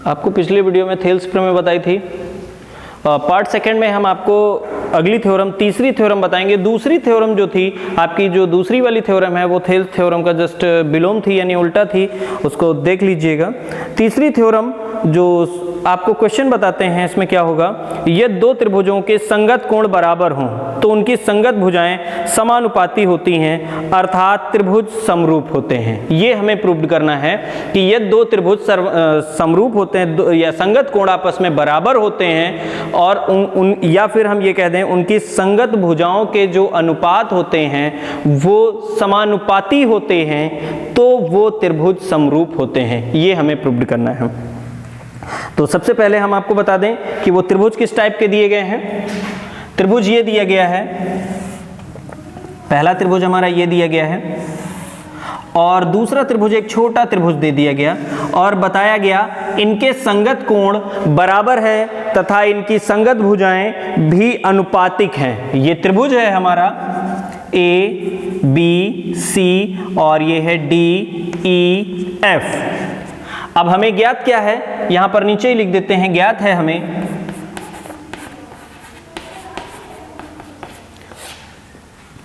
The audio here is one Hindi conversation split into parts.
आपको पिछले वीडियो में थेल्स प्रमेय बताई थी। पार्ट सेकंड में हम आपको अगली थ्योरम, तीसरी थ्योरम बताएंगे। दूसरी थ्योरम जो थी आपकी, जो दूसरी वाली थ्योरम है वो थेल्स थ्योरम का जस्ट विलोम थी, यानी उल्टा थी, उसको देख लीजिएगा। तीसरी थ्योरम जो आपको क्वेश्चन बताते हैं, इसमें क्या होगा, यदि दो त्रिभुजों के संगत कोण बराबर हों तो उनकी संगत भुजाएं समानुपाती होती हैं, अर्थात त्रिभुज समरूप होते हैं। ये हमें प्रूव करना है कि यदि दो त्रिभुज समरूप होते हैं या संगत कोण आपस में बराबर होते हैं और या फिर हम ये कह दें उनकी संगत भुजाओं के जो अनुपात होते हैं वो समानुपाती होते हैं, तो वो त्रिभुज समरूप होते हैं। ये हमें प्रूव करना है। तो सबसे पहले हम आपको बता दें कि वो त्रिभुज किस टाइप के दिए गए हैं। त्रिभुज ये दिया गया है, पहला त्रिभुज हमारा ये दिया गया है और दूसरा त्रिभुज एक छोटा त्रिभुज दे दिया गया और बताया गया इनके संगत कोण बराबर है तथा इनकी संगत भुजाएं भी अनुपातिक हैं। ये त्रिभुज है हमारा ए बी सी और ये है डी ई एफ। अब हमें ज्ञात क्या है, यहां पर नीचे ही लिख देते हैं, ज्ञात है हमें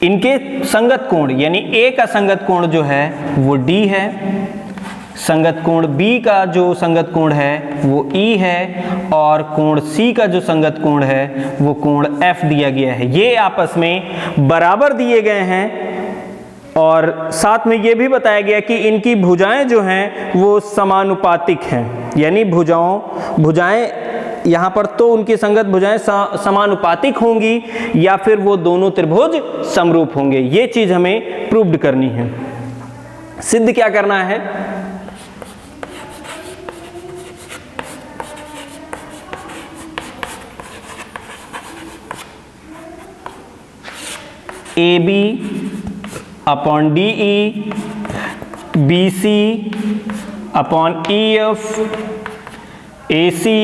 इनके संगत कोण, यानी ए का संगत कोण जो है वो D है, संगत कोण B का जो संगत कोण है वो E है और कोण C का जो संगत कोण है वो कोण F दिया गया है। ये आपस में बराबर दिए गए हैं और साथ में ये भी बताया गया कि इनकी भुजाएं जो हैं वो समानुपातिक हैं, यानी भुजाएं यहाँ पर तो उनकी संगत भुजाएं समानुपातिक होंगी या फिर वो दोनों त्रिभुज समरूप होंगे। ये चीज हमें प्रूव्ड करनी है। सिद्ध क्या करना है, A B upon D E, B C upon E F, A C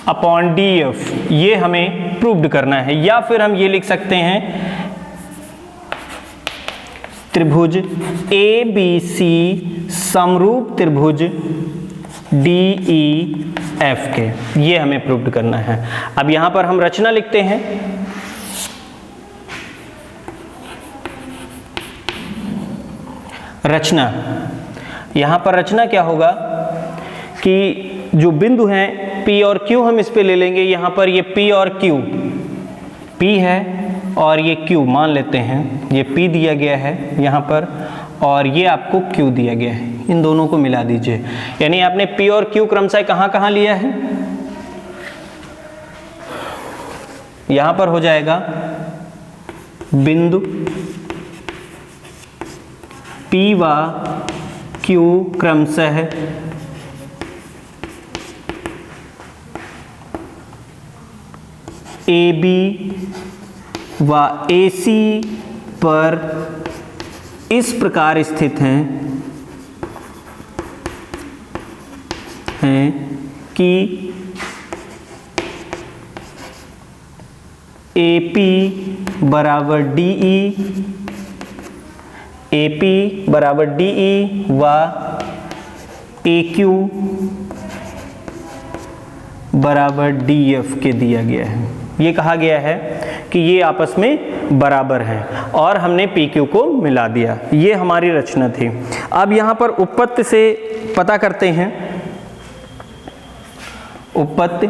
upon D F, ये हमें प्रूव्ड करना है। या फिर हम ये लिख सकते हैं त्रिभुज ए बी सी समरूप त्रिभुज डी ई एफ के, ये हमें प्रूव्ड करना है। अब यहां पर हम रचना लिखते हैं। रचना, यहां पर रचना क्या होगा कि जो बिंदु हैं P और Q हम इस पे ले लेंगे। यहाँ पर ये P और Q, P है और ये Q मान लेते हैं, ये P दिया गया है यहाँ पर और ये आपको Q दिया गया है। इन दोनों को मिला दीजिए, यानी आपने P और Q क्रमशः कहाँ कहाँ लिया है। यहाँ पर हो जाएगा बिंदु P व Q क्रमशः ए बी व ए सी पर इस प्रकार स्थित हैं कि ए पी बराबर डी ई, ए पी बराबर डी ई व ए क्यू बराबर डी एफ के दिया गया है। ये कहा गया है कि ये आपस में बराबर हैं और हमने पी क्यू को मिला दिया। ये हमारी रचना थी। अब यहाँ पर उपपत्ति से पता करते हैं। उपपत्ति,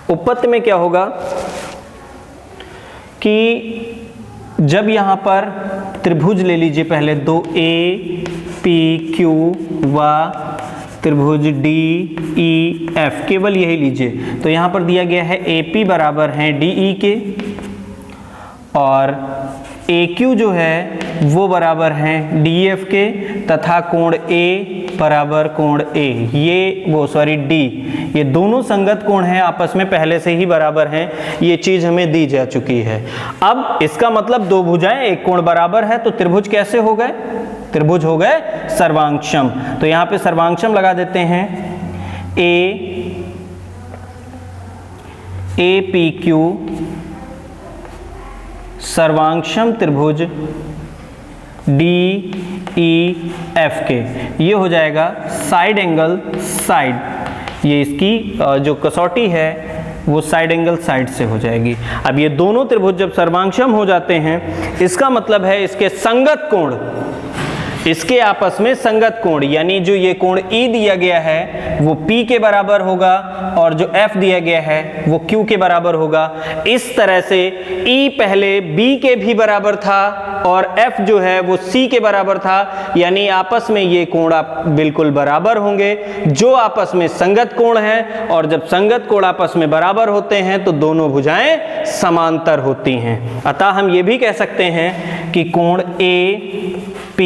उपपत्ति में क्या होगा कि जब यहाँ पर त्रिभुज ले लीजिए, पहले दो ए पी क्यू व त्रिभुज डी ई एफ, केवल यही लीजिए। तो यहाँ पर दिया गया है ए पी बराबर है डी ई के और ए क्यू जो है वो बराबर है डी एफ के तथा कोण ए बराबर कोण ए, ये डी, ये दोनों संगत कोण हैं, आपस में पहले से ही बराबर हैं। ये चीज हमें दी जा चुकी है। अब इसका मतलब दो भुजाएं एक कोण बराबर है, तो त्रिभुज कैसे हो गए, त्रिभुज हो गए सर्वांगक्षम। तो यहाँ पे सर्वांगक्षम लगा देते हैं। ए पी क्यू सर्वांगक्षम त्रिभुज डी ई एफ के, ये हो जाएगा साइड एंगल साइड, ये इसकी जो कसौटी है वो साइड एंगल साइड से हो जाएगी। अब ये दोनों त्रिभुज जब सर्वांगसम हो जाते हैं, इसका मतलब है इसके संगत कोण, इसके आपस में संगत कोण, यानी जो ये कोण E दिया गया है वो P के बराबर होगा और जो F दिया गया है वो Q के बराबर होगा। इस तरह से E पहले B के भी बराबर था और F जो है वो C के बराबर था, यानी आपस में ये कोण आप बिल्कुल बराबर होंगे जो आपस में संगत कोण है, और जब संगत कोण आपस में बराबर होते हैं तो दोनों भुजाएं समांतर होती हैं। अतः हम ये भी कह सकते हैं कि कोण A P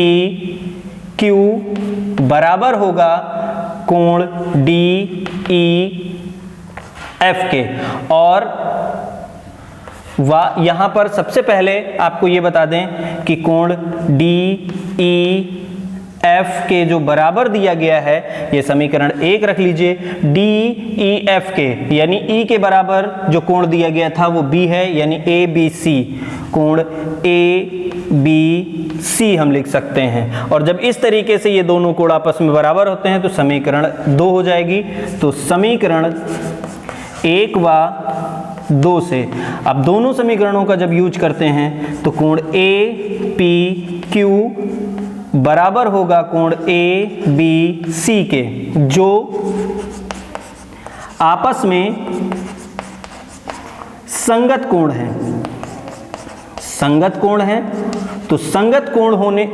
Q बराबर होगा कोण D E F के। और यहाँ पर सबसे पहले आपको ये बता दें कि कोण D E F के जो बराबर दिया गया है, ये समीकरण 1 रख लीजिए, D E F के यानी E के बराबर जो कोण दिया गया था वो B है, यानी A B C, कोण A B C हम लिख सकते हैं। और जब इस तरीके से ये दोनों कोण आपस में बराबर होते हैं तो समीकरण 2 हो जाएगी। तो समीकरण 1 व 2 से अब दोनों समीकरणों का जब यूज करते हैं तो कोण A P Q बराबर होगा कोण A B C के, जो आपस में संगत कोण है, संगत कोण है। तो संगत कोण होने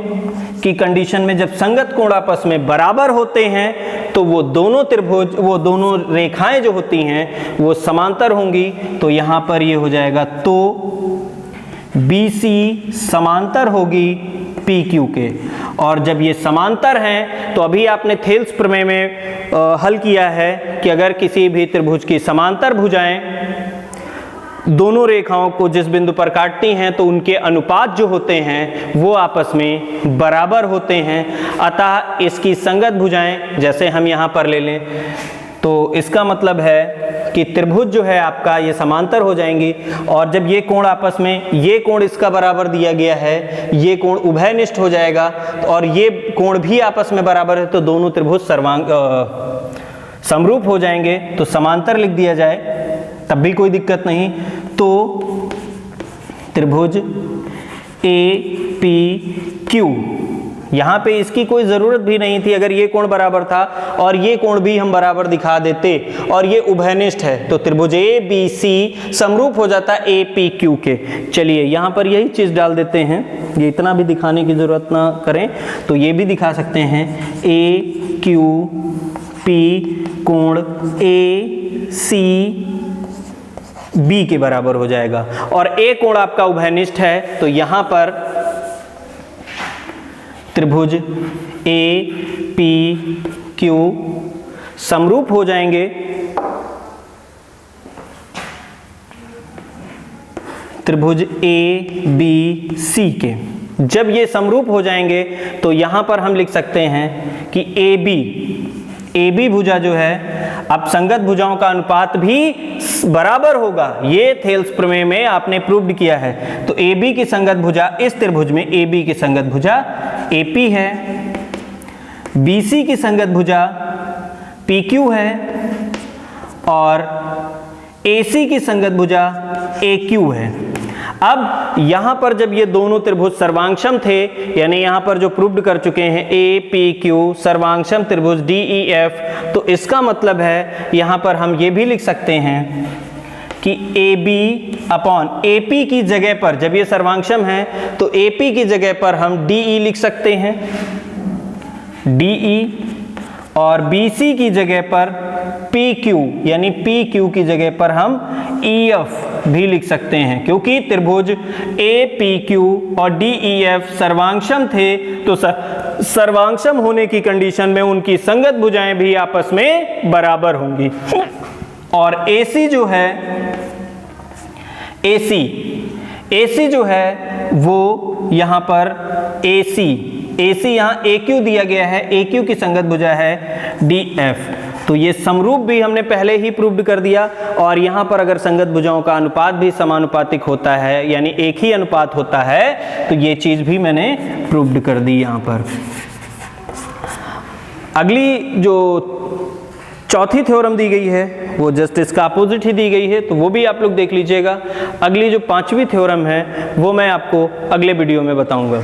की कंडीशन में जब संगत कोण आपस में बराबर होते हैं तो वो दोनों त्रिभुज, वो दोनों रेखाएं जो होती हैं वो समांतर होंगी। तो यहां पर ये हो जाएगा, तो BC समांतर होगी PQ के। और जब ये समांतर हैं तो अभी आपने थेल्स प्रमेय में हल किया है कि अगर किसी भी त्रिभुज की समांतर भुजाएं दोनों रेखाओं को जिस बिंदु पर काटती हैं तो उनके अनुपात जो होते हैं वो आपस में बराबर होते हैं। अतः इसकी संगत भुजाएं जैसे हम यहाँ पर ले लें तो इसका मतलब है कि त्रिभुज जो है आपका ये समांतर हो जाएंगी। और जब ये कोण आपस में, ये कोण इसका बराबर दिया गया है, ये कोण उभयनिष्ठ हो जाएगा और ये कोण भी आपस में बराबर है, तो दोनों त्रिभुज समरूप हो जाएंगे। तो समांतर लिख दिया जाए तब भी कोई दिक्कत नहीं। तो त्रिभुज APQ, यहाँ पे इसकी कोई ज़रूरत भी नहीं थी, अगर ये कोण बराबर था और ये कोण भी हम बराबर दिखा देते और ये उभयनिष्ठ है तो त्रिभुज ABC समरूप हो जाता APQ के। चलिए यहाँ पर यही चीज़ डाल देते हैं, ये इतना भी दिखाने की ज़रूरत ना करें, तो ये भी दिखा सकते हैं AQP कोण ACB के बराबर हो जाएगा। और A कोण आपका उभयनिष्ठ है तो यहाँ पर त्रिभुज APQ समरूप हो जाएंगे त्रिभुज ABC के। जब ये समरूप हो जाएंगे तो यहाँ पर हम लिख सकते हैं कि AB भुजा जो है, अब संगत भुजाओं का अनुपात भी बराबर होगा, ये थेल्स प्रमेय में आपने प्रूव्ड किया है। तो AB की संगत भुजा, इस त्रिभुज में AB की संगत भुजा AP है, BC की संगत भुजा PQ है और AC की संगत भुजा AQ है। अब यहाँ पर जब ये दोनों त्रिभुज सर्वांगसम थे, यानी यहाँ पर जो प्रूव्ड कर चुके हैं APQ सर्वांगसम त्रिभुज DEF, तो इसका मतलब है यहाँ पर हम ये भी लिख सकते हैं कि AB अपॉन AP की जगह पर, जब ये सर्वांगसम है तो AP की जगह पर हम DE लिख सकते हैं, DE, और BC की जगह पर PQ यानी PQ की जगह पर हम EF भी लिख सकते हैं, क्योंकि त्रिभुज APQ और DEF सर्वांगसम थे तो सर्वांगसम होने की कंडीशन में उनकी संगत भुजाएं भी आपस में बराबर होंगी। और AC जो है, AC जो है वो यहाँ पर AC यहाँ AQ दिया गया है, AQ की संगत भुजा है DF, तो ये समरूप भी हमने पहले ही प्रूव्ड कर दिया, और यहाँ पर अगर संगत भुजाओं का अनुपात भी समानुपातिक होता है, यानी एक ही अनुपात होता है, तो ये चीज भी मैंने प्रूव्ड कर दी यहाँ पर। अगली जो चौथी थ्योरम दी गई है वो जस्ट इसका अपोजिट ही दी गई है, तो वो भी आप लोग देख लीजिएगा। अगली जो पांचवी थ्योरम है वो मैं आपको अगले वीडियो में बताऊंगा।